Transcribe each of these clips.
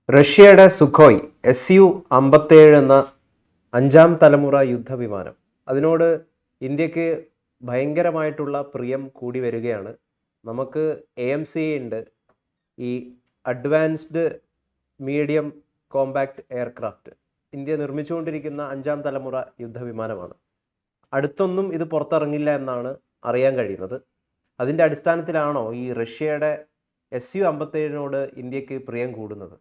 റഷ്യയുടെ Sukhoi Su-57 എന്ന അഞ്ചാം തലമുറ യുദ്ധവിമാനം, അതിനോട് ഇന്ത്യക്ക് ഭയങ്കരമായിട്ടുള്ള പ്രിയം കൂടി വരികയാണ്. നമുക്ക് AMC ഉണ്ട്, ഈ advanced medium compact aircraft. India നിർമ്മിച്ചുകൊണ്ടിരിക്കുന്ന അഞ്ചാം തലമുറ യുദ്ധവിമാനമാണ്. അടുത്തൊന്നും ഇത് പുറത്തിറങ്ങില്ല എന്നാണ് അറിയാൻ കഴിയുന്നത്. അതിൻ്റെ അടിസ്ഥാനത്തിലാണോ ഈ റഷ്യയുടെ Su-57നോട് ഇന്ത്യക്ക് പ്രിയം കൂടുന്നത്?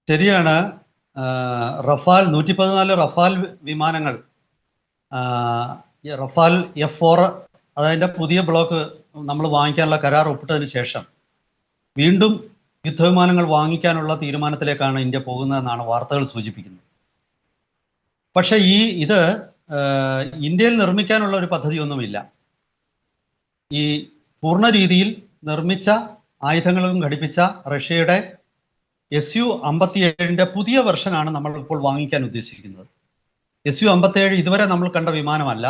ശരിയാണ്. റഫാൽ 114 റഫാൽ വിമാനങ്ങൾ, റഫാൽ F4 അതതിൻ്റെ പുതിയ ബ്ലോക്ക് നമ്മൾ വാങ്ങിക്കാനുള്ള കരാർ ഒപ്പിട്ടതിന് ശേഷം വീണ്ടും യുദ്ധവിമാനങ്ങൾ വാങ്ങിക്കാനുള്ള തീരുമാനത്തിലേക്കാണ് ഇന്ത്യ പോകുന്നതെന്നാണ് വാർത്തകൾ സൂചിപ്പിക്കുന്നത്. പക്ഷേ ഇത് ഇന്ത്യയിൽ നിർമ്മിക്കാനുള്ള ഒരു പദ്ധതിയൊന്നുമില്ല. ഈ പൂർണ്ണ രീതിയിൽ നിർമ്മിച്ച ആയുധങ്ങളും ഘടിപ്പിച്ച റഷ്യയുടെ Su-57ൻ്റെ പുതിയ വെർഷനാണ് നമ്മൾ ഇപ്പോൾ വാങ്ങിക്കാൻ ഉദ്ദേശിക്കുന്നത്. Su-57 ഇതുവരെ നമ്മൾ കണ്ട വിമാനമല്ല.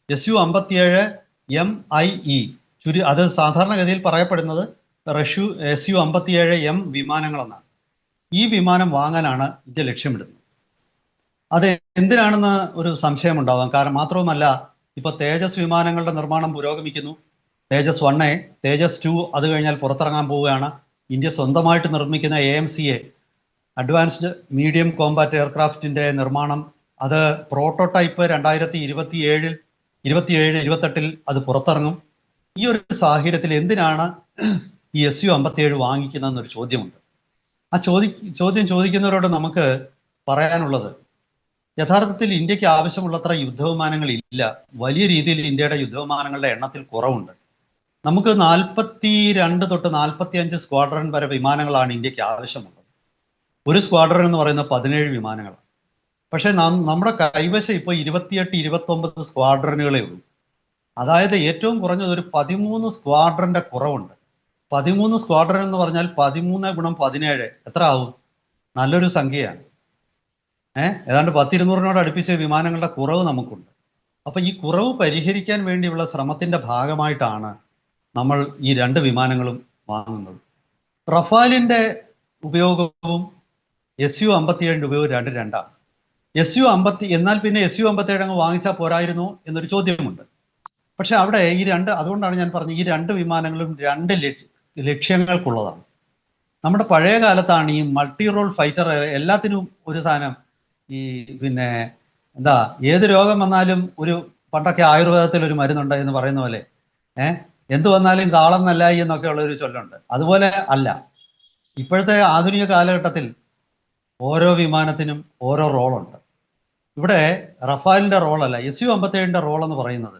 Su-57 MIE, അത് സാധാരണഗതിയിൽ പറയപ്പെടുന്നത് Su-57M വിമാനങ്ങളെന്നാണ്. ഈ വിമാനം വാങ്ങാനാണ് ഇന്ത്യ ലക്ഷ്യമിടുന്നത്. അത് എന്തിനാണെന്ന് ഒരു സംശയമുണ്ടാവാം. കാരണം മാത്രവുമല്ല, ഇപ്പോൾ തേജസ് വിമാനങ്ങളുടെ നിർമ്മാണം പുരോഗമിക്കുന്നു. തേജസ് 1A, തേജസ് 2 അത് കഴിഞ്ഞാൽ പുറത്തിറങ്ങാൻ പോവുകയാണ്. ഇന്ത്യ സ്വന്തമായിട്ട് നിർമ്മിക്കുന്ന AMCA, അഡ്വാൻസ്ഡ് മീഡിയം കോമ്പാറ്റ് എയർക്രാഫ്റ്റിൻ്റെ നിർമ്മാണം, അത് പ്രോട്ടോടൈപ്പ് 2027-28 അത് പുറത്തിറങ്ങും. ഈ ഒരു സാഹചര്യത്തിൽ എന്തിനാണ് ഈ Su-57 വാങ്ങിക്കുന്നതെന്നൊരു ചോദ്യമുണ്ട്. ആ ചോദ്യം ചോദിക്കുന്നവരോട് നമുക്ക് പറയാനുള്ളത്, യഥാർത്ഥത്തിൽ ഇന്ത്യക്ക് ആവശ്യമുള്ളത്ര യുദ്ധവിമാനങ്ങൾ ഇല്ല. വലിയ രീതിയിൽ ഇന്ത്യയുടെ യുദ്ധവിമാനങ്ങളുടെ എണ്ണത്തിൽ കുറവുണ്ട്. നമുക്ക് 42 തൊട്ട് 45 സ്ക്വാഡ്രൺ വരെ വിമാനങ്ങളാണ് ഇന്ത്യക്ക് ആവശ്യമുള്ളത്. ഒരു സ്ക്വാഡ്രൺ എന്ന് പറയുന്നത് 17 വിമാനങ്ങളാണ്. പക്ഷേ നമ്മുടെ കൈവശം ഇപ്പോൾ 28-29 സ്ക്വാഡ്രനുകളേ ഉള്ളൂ. അതായത് ഏറ്റവും കുറഞ്ഞത് ഒരു 13 സ്ക്വാഡ്രൻ്റെ കുറവുണ്ട്. 13 സ്ക്വാഡ്രൻ എന്ന് പറഞ്ഞാൽ 13 × 17 എത്ര ആവും? നല്ലൊരു സംഖ്യയാണ്. ഏതാണ്ട് 10-200 അടുപ്പിച്ച് വിമാനങ്ങളുടെ കുറവ് നമുക്കുണ്ട്. അപ്പം ഈ കുറവ് പരിഹരിക്കാൻ വേണ്ടിയുള്ള ശ്രമത്തിൻ്റെ ഭാഗമായിട്ടാണ് നമ്മൾ ഈ 2 വിമാനങ്ങളും വാങ്ങുന്നത്. റഫാലിൻ്റെ ഉപയോഗവും Su-57ൻ്റെ ഉപയോഗവും രണ്ടാണ്. എന്നാൽ പിന്നെ Su-57 അങ്ങ് വാങ്ങിച്ചാൽ പോരായിരുന്നു എന്നൊരു ചോദ്യമുണ്ട്. പക്ഷെ അവിടെ അതുകൊണ്ടാണ് ഞാൻ പറഞ്ഞത്, ഈ 2 വിമാനങ്ങളും 2 ലക്ഷ്യങ്ങൾക്കുള്ളതാണ്. നമ്മുടെ പഴയ കാലത്താണ് ഈ മൾട്ടി റോൾ ഫൈറ്റർ, എല്ലാത്തിനും ഒരു സാധനം, ഈ ഏത് രോഗം വന്നാലും പണ്ടൊക്കെ ആയുർവേദത്തിൽ ഒരു മരുന്നുണ്ട് എന്ന് പറയുന്ന പോലെ, എന്ത് വന്നാലും കാളം നല്ലായി എന്നൊക്കെ ഉള്ളൊരു ചൊല്ലുണ്ട്. അതുപോലെ അല്ല, ഇപ്പോഴത്തെ ആധുനിക കാലഘട്ടത്തിൽ ഓരോ വിമാനത്തിനും ഓരോ റോളുണ്ട്. ഇവിടെ റഫാലിൻ്റെ റോളല്ല, Su-57ൻ്റെ റോൾ എന്ന് പറയുന്നത്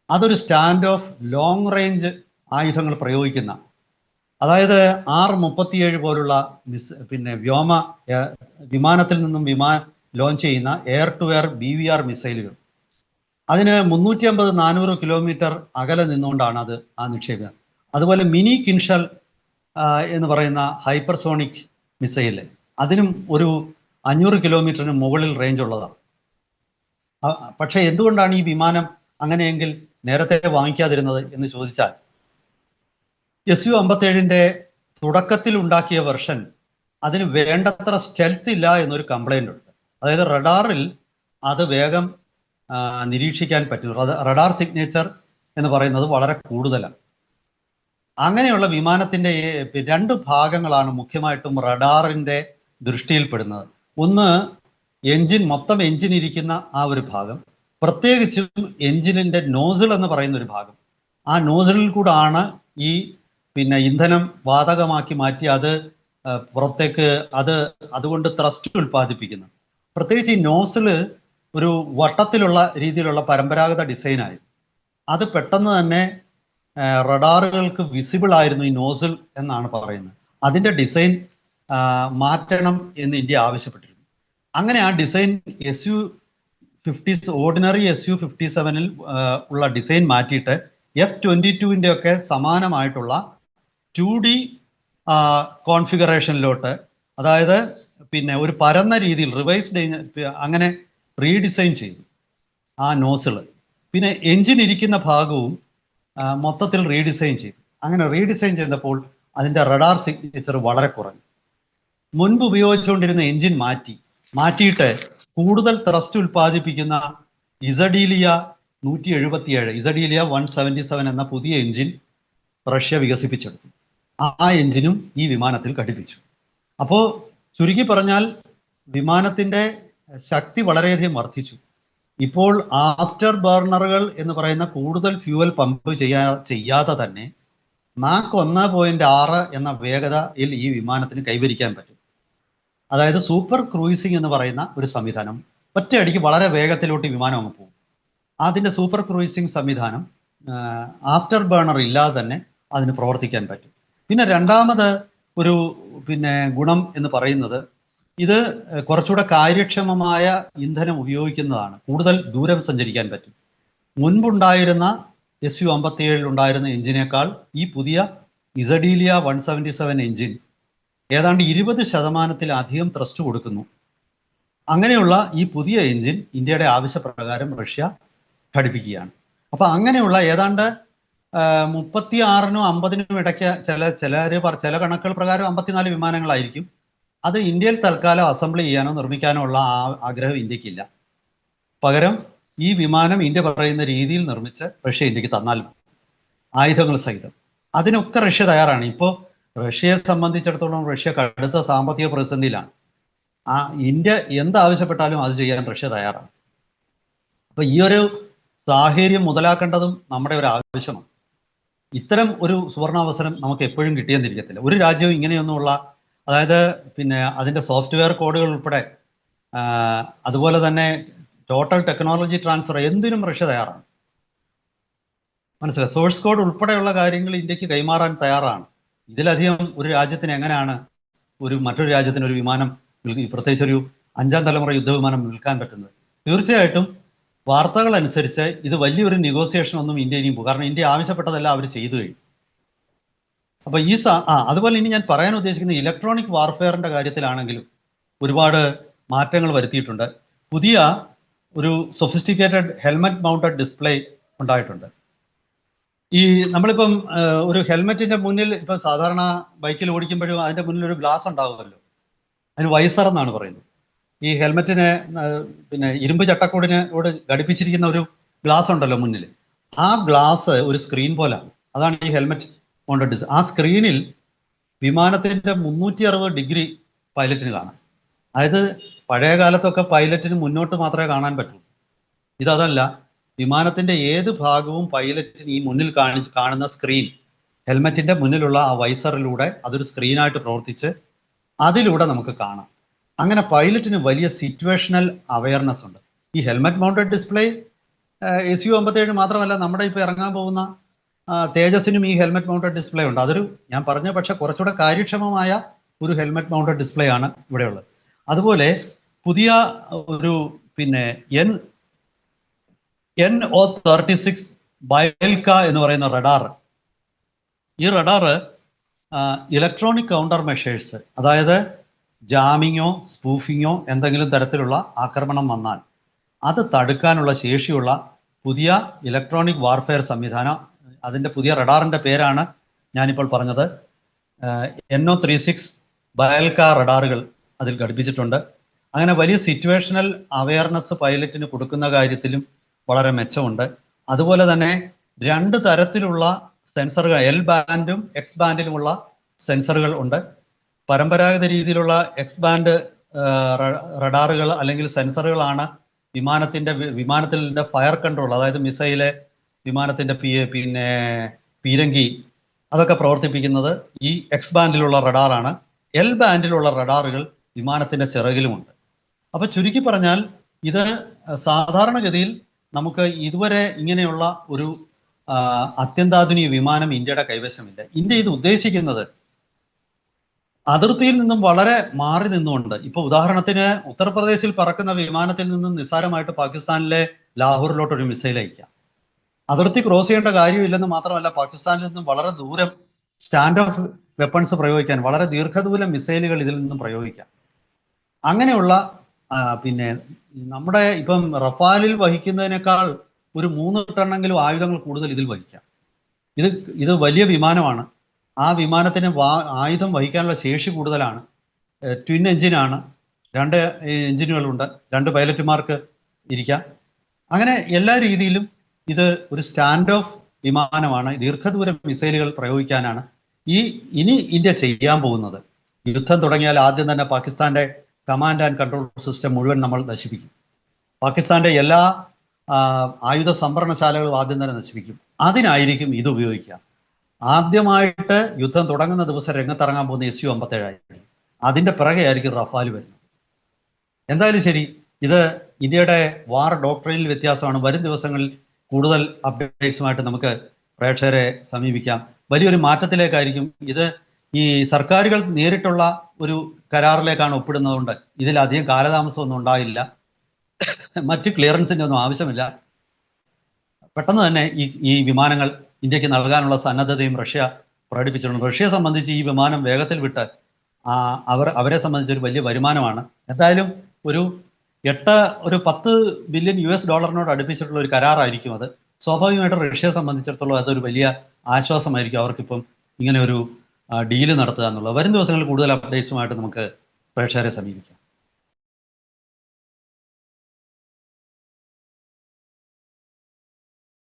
അതൊരു സ്റ്റാൻഡ് ഓഫ് ലോങ് റേഞ്ച് ആയുധങ്ങൾ പ്രയോഗിക്കുന്ന, അതായത് R-37 പോലുള്ള വിമാനത്തിൽ നിന്നും ലോഞ്ച് ചെയ്യുന്ന എയർ ടു എയർ BVR മിസൈലുകൾ. അതിന് 350-400 കിലോമീറ്റർ അകലെ നിന്നുകൊണ്ടാണ് അത് നിക്ഷേപിക്കുന്നത്. അതുപോലെ മിനി കിൻഷൽ എന്ന് പറയുന്ന ഹൈപ്പർസോണിക് മിസൈൽ, അതിനും ഒരു 500 കിലോമീറ്ററിന് മുകളിൽ റേഞ്ച് ഉള്ളതാണ്. പക്ഷേ എന്തുകൊണ്ടാണ് ഈ വിമാനം അങ്ങനെയെങ്കിൽ നേരത്തെ വാങ്ങിക്കാതിരുന്നത് എന്ന് ചോദിച്ചാൽ, Su-57ൻ്റെ തുടക്കത്തിൽ ഉണ്ടാക്കിയ വെർഷൻ അതിന് വേണ്ടത്ര സ്റ്റെൽത്ത് ഇല്ല എന്നൊരു കംപ്ലൈൻ്റ് ഉണ്ട്. അതായത് റഡാറിൽ അത് വേഗം നിരീക്ഷിക്കാൻ പറ്റും. റഡാർ സിഗ്നേച്ചർ എന്ന് പറയുന്നത് വളരെ കൂടുതലാണ്. അങ്ങനെയുള്ള വിമാനത്തിൻ്റെ 2 ഭാഗങ്ങളാണ് മുഖ്യമായിട്ടും റഡാറിൻ്റെ ദൃഷ്ടിയിൽപ്പെടുന്നത്. ഒന്ന്, മൊത്തം എൻജിൻ ഇരിക്കുന്ന ആ ഒരു ഭാഗം, പ്രത്യേകിച്ചും എൻജിനിൻ്റെ നോസിൽ എന്ന് പറയുന്ന ഒരു ഭാഗം. ആ നോസിലിൽ കൂടാണ് ഈ ഇന്ധനം വാതകമാക്കി മാറ്റി അത് പുറത്തേക്ക് അതുകൊണ്ട് ത്രസ്റ്റ് ഉൽപ്പാദിപ്പിക്കുന്നത്. പ്രത്യേകിച്ച് ഈ നോസില് ഒരു വട്ടത്തിലുള്ള രീതിയിലുള്ള പരമ്പരാഗത ഡിസൈനായിരുന്നു. അത് പെട്ടെന്ന് തന്നെ റഡാറുകൾക്ക് വിസിബിൾ ആയിരുന്നു ഈ നോസിൽ എന്നാണ് പറയുന്നത്. അതിൻ്റെ ഡിസൈൻ മാറ്റണം എന്ന് ഇന്ത്യ ആവശ്യപ്പെട്ടിരുന്നു. അങ്ങനെ ആ ഡിസൈൻ ഓർഡിനറി Su-57ൽ ഉള്ള ഡിസൈൻ മാറ്റിയിട്ട് F-22ൻ്റെ ഒക്കെ സമാനമായിട്ടുള്ള 2D കോൺഫിഗറേഷനിലോട്ട്, അതായത് ഒരു പരന്ന രീതിയിൽ റിവൈസ്ഡ് അങ്ങനെ റീഡിസൈൻ ചെയ്തു ആ നോസിള്. എൻജിൻ ഇരിക്കുന്ന ഭാഗവും മൊത്തത്തിൽ റീഡിസൈൻ ചെയ്തു. അങ്ങനെ റീഡിസൈൻ ചെയ്തപ്പോൾ അതിൻ്റെ റഡാർ സിഗ്നേച്ചർ വളരെ കുറഞ്ഞു. മുൻപ് ഉപയോഗിച്ചുകൊണ്ടിരുന്ന എഞ്ചിൻ മാറ്റിയിട്ട് കൂടുതൽ ത്രസ്റ്റ് ഉൽപ്പാദിപ്പിക്കുന്ന ഇസഡീലിയ 177 ഇസഡീലിയ 177 എന്ന പുതിയ എഞ്ചിൻ റഷ്യ വികസിപ്പിച്ചെടുത്തു. ആ എഞ്ചിനും ഈ വിമാനത്തിൽ ഘടിപ്പിച്ചു. അപ്പോൾ ചുരുക്കി പറഞ്ഞാൽ വിമാനത്തിൻ്റെ ശക്തി വളരെയധികം വർദ്ധിച്ചു. ഇപ്പോൾ ആഫ്റ്റർ ബർണറുകൾ എന്ന് പറയുന്ന കൂടുതൽ ഫ്യൂവൽ പമ്പ് ചെയ്യാതെ തന്നെ മാക്ക് 1.6 എന്ന വേഗതയിൽ ഈ വിമാനത്തിന് കൈവരിക്കാൻ പറ്റും. അതായത് സൂപ്പർ ക്രൂയിസിംഗ് എന്ന് പറയുന്ന ഒരു സംവിധാനം. ഒറ്റയടിക്ക് വളരെ വേഗത്തിലോട്ട് വിമാനം അങ്ങ് പോകും. അതിൻ്റെ സൂപ്പർ ക്രൂയിസിംഗ് സംവിധാനം ആഫ്റ്റർ ബർണർ ഇല്ലാതെ തന്നെ അതിന് പ്രവർത്തിക്കാൻ പറ്റും. പിന്നെ രണ്ടാമത് ഒരു ഗുണം എന്ന് പറയുന്നത് ഇത് കുറച്ചുകൂടെ കാര്യക്ഷമമായ ഇന്ധനം ഉപയോഗിക്കുന്നതാണ്. കൂടുതൽ ദൂരം സഞ്ചരിക്കാൻ പറ്റും. മുൻപുണ്ടായിരുന്ന Su-57 ഉണ്ടായിരുന്ന എഞ്ചിനേക്കാൾ ഈ പുതിയ ഇസഡീലിയ 177 എഞ്ചിൻ ഏതാണ്ട് 20% ത്രസ്റ്റ് കൊടുക്കുന്നു. അങ്ങനെയുള്ള ഈ പുതിയ എഞ്ചിൻ ഇന്ത്യയുടെ ആവശ്യപ്രകാരം റഷ്യ ഘടിപ്പിക്കുകയാണ്. അപ്പോൾ അങ്ങനെയുള്ള ഏതാണ്ട് 36-നും 50-നും ഇടയ്ക്ക് ചില കണക്കുകൾ പ്രകാരം 54 വിമാനങ്ങളായിരിക്കും. അത് ഇന്ത്യയിൽ തൽക്കാലം അസംബിൾ ചെയ്യാനോ നിർമ്മിക്കാനോ ഉള്ള ആഗ്രഹം ഇന്ത്യക്കില്ല. പകരം ഈ വിമാനം ഇന്ത്യ പറയുന്ന രീതിയിൽ നിർമ്മിച്ച് റഷ്യ ഇന്ത്യക്ക് തന്നാൽ ആയുധങ്ങൾ സഹിതം അതിനൊക്കെ റഷ്യ തയ്യാറാണ്. ഇപ്പോൾ റഷ്യയെ സംബന്ധിച്ചിടത്തോളം റഷ്യ കടുത്ത സാമ്പത്തിക പ്രതിസന്ധിയിലാണ്. ഇന്ത്യ എന്താവശ്യപ്പെട്ടാലും അത് ചെയ്യാൻ റഷ്യ തയ്യാറാണ്. അപ്പോൾ ഈ ഒരു സാഹചര്യം മുതലാക്കേണ്ടതും നമ്മുടെ ഒരു ആവശ്യമാണ്. ഇത്തരം ഒരു സുവർണാവസരം നമുക്ക് എപ്പോഴും കിട്ടിയെന്നിരിക്കത്തില്ല. ഒരു രാജ്യവും ഇങ്ങനെയൊന്നുമുള്ള, അതായത് അതിൻ്റെ സോഫ്റ്റ്വെയർ കോഡുകൾ ഉൾപ്പെടെ അതുപോലെ തന്നെ ടോട്ടൽ ടെക്നോളജി ട്രാൻസ്ഫർ എന്തിനും റഷ്യ തയ്യാറാണ്. മനസ്സിലായി. സോഴ്സ് കോഡ് ഉൾപ്പെടെയുള്ള കാര്യങ്ങൾ ഇന്ത്യക്ക് കൈമാറാൻ തയ്യാറാണ്. ഇതിലധികം ഒരു രാജ്യത്തിന് എങ്ങനെയാണ് മറ്റൊരു രാജ്യത്തിന് ഒരു വിമാനം, പ്രത്യേകിച്ച് ഒരു 5ാം തലമുറ യുദ്ധവിമാനം വിൽക്കാൻ പറ്റുന്നത്? തീർച്ചയായിട്ടും വാർത്തകൾ അനുസരിച്ച് ഇത് വലിയൊരു നെഗോസിയേഷൻ ഒന്നും ഇന്ത്യ ഇനിയും പോകും. കാരണം ഇന്ത്യ ആവശ്യപ്പെട്ടതെല്ലാം അവർ ചെയ്തു കഴിഞ്ഞു. അപ്പോൾ അതുപോലെ ഇനി ഞാൻ പറയാൻ ഉദ്ദേശിക്കുന്ന ഇലക്ട്രോണിക് വാർഫെയറിൻ്റെ കാര്യത്തിലാണെങ്കിലും ഒരുപാട് മാറ്റങ്ങൾ വരുത്തിയിട്ടുണ്ട്. പുതിയ ഒരു സൊഫിസ്റ്റിക്കേറ്റഡ് ഹെൽമെറ്റ് മൗണ്ടഡ് ഡിസ്പ്ലേ ഉണ്ടായിട്ടുണ്ട്. നമ്മളിപ്പം ഒരു ഹെൽമെറ്റിൻ്റെ മുന്നിൽ ഇപ്പം സാധാരണ ബൈക്കിൽ ഓടിക്കുമ്പോഴും അതിൻ്റെ മുന്നിൽ ഒരു ഗ്ലാസ് ഉണ്ടാകുമല്ലോ, അതിന് വൈസർ എന്നാണ് പറയുന്നത്. ഈ ഹെൽമെറ്റിന് ഇരുമ്പ് ചട്ടക്കൂടിനോട് ഘടിപ്പിച്ചിരിക്കുന്ന ഒരു ഗ്ലാസ് ഉണ്ടല്ലോ മുന്നിൽ, ആ ഗ്ലാസ് ഒരു സ്ക്രീൻ പോലാണ്. അതാണ് ഈ ഹെൽമെറ്റ് മൗണ്ടഡ് ഡിസ്പ്ലേ. ആ സ്ക്രീനിൽ വിമാനത്തിൻ്റെ 360 ഡിഗ്രി പൈലറ്റിന് കാണാം. അതായത് പഴയ കാലത്തൊക്കെ പൈലറ്റിന് മുന്നോട്ട് മാത്രമേ കാണാൻ പറ്റൂ. ഇതല്ല, വിമാനത്തിൻ്റെ ഏത് ഭാഗവും പൈലറ്റിന് ഈ മുന്നിൽ കാണുന്ന സ്ക്രീൻ, ഹെൽമെറ്റിൻ്റെ മുന്നിലുള്ള ആ വൈസറിലൂടെ അതൊരു സ്ക്രീനായിട്ട് പ്രവർത്തിച്ച് അതിലൂടെ നമുക്ക് കാണാം. അങ്ങനെ പൈലറ്റിന് വലിയ സിറ്റുവേഷണൽ അവയർനെസ് ഉണ്ട്. ഈ ഹെൽമെറ്റ് മൗണ്ടഡ് ഡിസ്പ്ലേ Su-57 മാത്രമല്ല, നമ്മുടെ ഇപ്പോൾ ഇറങ്ങാൻ പോകുന്ന തേജസിനും ഈ ഹെൽമെറ്റ് മൗണ്ടഡ് ഡിസ്പ്ലേ ഉണ്ട്. അതൊരു, ഞാൻ പറഞ്ഞ പക്ഷേ കുറച്ചുകൂടെ കാര്യക്ഷമമായ ഒരു ഹെൽമെറ്റ് മൗണ്ടഡ് ഡിസ്പ്ലേ ആണ് ഇവിടെയുള്ളത്. അതുപോലെ പുതിയ ഒരു NO-36 ബയൽക്ക എന്ന് പറയുന്ന റഡാർ. ഈ റഡാർ ഇലക്ട്രോണിക് കൗണ്ടർ മെഷേഴ്സ്, അതായത് ജാമിങ്ങോ സ്പൂഫിങ്ങോ എന്തെങ്കിലും തരത്തിലുള്ള ആക്രമണം വന്നാൽ അത് തടുക്കാനുള്ള ശേഷിയുള്ള പുതിയ ഇലക്ട്രോണിക് വാർഫെയർ സംവിധാനം. അതിൻ്റെ പുതിയ റഡാറിൻ്റെ പേരാണ് ഞാനിപ്പോൾ പറഞ്ഞത്. NO-36 ബയൽക്ക റഡാറുകൾ അതിൽ ഘടിപ്പിച്ചിട്ടുണ്ട്. അങ്ങനെ വലിയ സിറ്റുവേഷണൽ അവയർനെസ് പൈലറ്റിന് കൊടുക്കുന്ന കാര്യത്തിലും വളരെ മെച്ചമുണ്ട്. അതുപോലെ തന്നെ 2 തരത്തിലുള്ള സെൻസറുകൾ, L ബാൻഡും X ബാൻഡിലുമുള്ള സെൻസറുകൾ ഉണ്ട്. പരമ്പരാഗത രീതിയിലുള്ള X ബാൻഡ് റഡാറുകൾ അല്ലെങ്കിൽ സെൻസറുകളാണ് വിമാനത്തിൻ്റെ ഫയർ കൺട്രോൾ, അതായത് മിസൈല്, വിമാനത്തിൻ്റെ പീരങ്കി അതൊക്കെ പ്രവർത്തിപ്പിക്കുന്നത് ഈ X ബാൻഡിലുള്ള റഡാറാണ്. L ബാൻഡിലുള്ള റഡാറുകൾ വിമാനത്തിൻ്റെ ചിറകിലുമുണ്ട്. അപ്പോൾ ചുരുക്കി പറഞ്ഞാൽ ഇത് സാധാരണഗതിയിൽ നമുക്ക് ഇതുവരെ ഇങ്ങനെയുള്ള ഒരു അത്യന്താധുനിക വിമാനം ഇന്ത്യയുടെ കൈവശമില്ല. ഇന്ത്യ ഇത് ഉദ്ദേശിക്കുന്നത് അതിർത്തിയിൽ നിന്നും വളരെ മാറി നിന്നുകൊണ്ട്, ഇപ്പോൾ ഉദാഹരണത്തിന് ഉത്തർപ്രദേശിൽ പറക്കുന്ന വിമാനത്തിൽ നിന്നും നിസ്സാരമായിട്ട് പാകിസ്ഥാനിലെ ലാഹോറിലോട്ടൊരു മിസൈൽ അയക്കാം. അതിർത്തി ക്രോസ് ചെയ്യേണ്ട കാര്യമില്ലെന്ന് മാത്രമല്ല, പാകിസ്ഥാനിൽ നിന്നും വളരെ ദൂരം സ്റ്റാൻഡ് ഓഫ് വെപ്പൺസ് പ്രയോഗിക്കാൻ, വളരെ ദീർഘദൂരം മിസൈലുകൾ ഇതിൽ നിന്നും പ്രയോഗിക്കാം. അങ്ങനെയുള്ള നമ്മുടെ ഇപ്പം റഫാലിൽ വഹിക്കുന്നതിനേക്കാൾ ഒരു 3 ടണ്ണെങ്കിലും ആയുധങ്ങൾ കൂടുതൽ ഇതിൽ വഹിക്കാം. ഇത് വലിയ വിമാനമാണ്. ആ വിമാനത്തിന് ആയുധം വഹിക്കാനുള്ള ശേഷി കൂടുതലാണ്. ട്വിൻ എഞ്ചിനാണ്, 2 എഞ്ചിനുകളുണ്ട്, 2 പൈലറ്റുമാർക്ക് ഇരിക്കാം. അങ്ങനെ എല്ലാ രീതിയിലും ഇത് ഒരു സ്റ്റാൻഡ് ഓഫ് വിമാനമാണ്. ദീർഘദൂര മിസൈലുകൾ പ്രയോഗിക്കാനാണ് ഇനി ഇന്ത്യ ചെയ്യാൻ പോകുന്നത്. യുദ്ധം തുടങ്ങിയാൽ ആദ്യം തന്നെ പാകിസ്ഥാന്റെ കമാൻഡ് ആൻഡ് കൺട്രോൾ സിസ്റ്റം മുഴുവൻ നമ്മൾ നശിപ്പിക്കും. പാകിസ്ഥാന്റെ എല്ലാ ആയുധ സംഭരണശാലകളും ആദ്യം തന്നെ നശിപ്പിക്കും. അതിനായിരിക്കും ഇത് ഉപയോഗിക്കുക. ആദ്യമായിട്ട് യുദ്ധം തുടങ്ങുന്ന ദിവസം രംഗത്തിറങ്ങാൻ പോകുന്ന SU-57 ആയിരിക്കും. അതിന്റെ പിറകെ ആയിരിക്കും റഫാൽ വരുന്നത്. എന്തായാലും ശരി, ഇത് ഇന്ത്യയുടെ വാർ ഡോക്ട്രിനിൽ വ്യത്യാസമാണ്. വരും ദിവസങ്ങളിൽ കൂടുതൽ അപ്ഡേറ്റ്സുമായിട്ട് നമുക്ക് പ്രേക്ഷകരെ സമീപിക്കാം. വലിയൊരു മാറ്റത്തിലേക്കായിരിക്കും ഇത്. ഈ സർക്കാരുകൾ നേരിട്ടുള്ള ഒരു കരാറിലേക്കാണ് ഒപ്പിടുന്നതുകൊണ്ട് ഇതിലധികം കാലതാമസമൊന്നും ഉണ്ടായില്ല. മറ്റ് ക്ലിയറൻസിൻ്റെ ഒന്നും ആവശ്യമില്ല. പെട്ടെന്ന് തന്നെ ഈ വിമാനങ്ങൾ ഇന്ത്യക്ക് നൽകാനുള്ള സന്നദ്ധതയും റഷ്യ പ്രകടിപ്പിച്ചിട്ടുണ്ട്. റഷ്യയെ സംബന്ധിച്ച് ഈ വിമാനം വേഗത്തിൽ വിട്ട് അവരെ സംബന്ധിച്ച് ഒരു വലിയ വരുമാനമാണ്. എന്തായാലും ഒരു 10 ബില്യൺ US$ അടുപ്പിച്ചിട്ടുള്ള ഒരു കരാറായിരിക്കും അത്. സ്വാഭാവികമായിട്ടും റഷ്യയെ സംബന്ധിച്ചിടത്തോളം അതൊരു വലിയ ആശ്വാസമായിരിക്കും അവർക്കിപ്പം ഇങ്ങനെ ഒരു ഡീല് നടത്തുക എന്നുള്ളത്. വരും ദിവസങ്ങളിൽ കൂടുതൽ അപ്ഡേറ്റ്സുമായിട്ട് നമുക്ക് പ്രേക്ഷകരെ സമീപിക്കാം.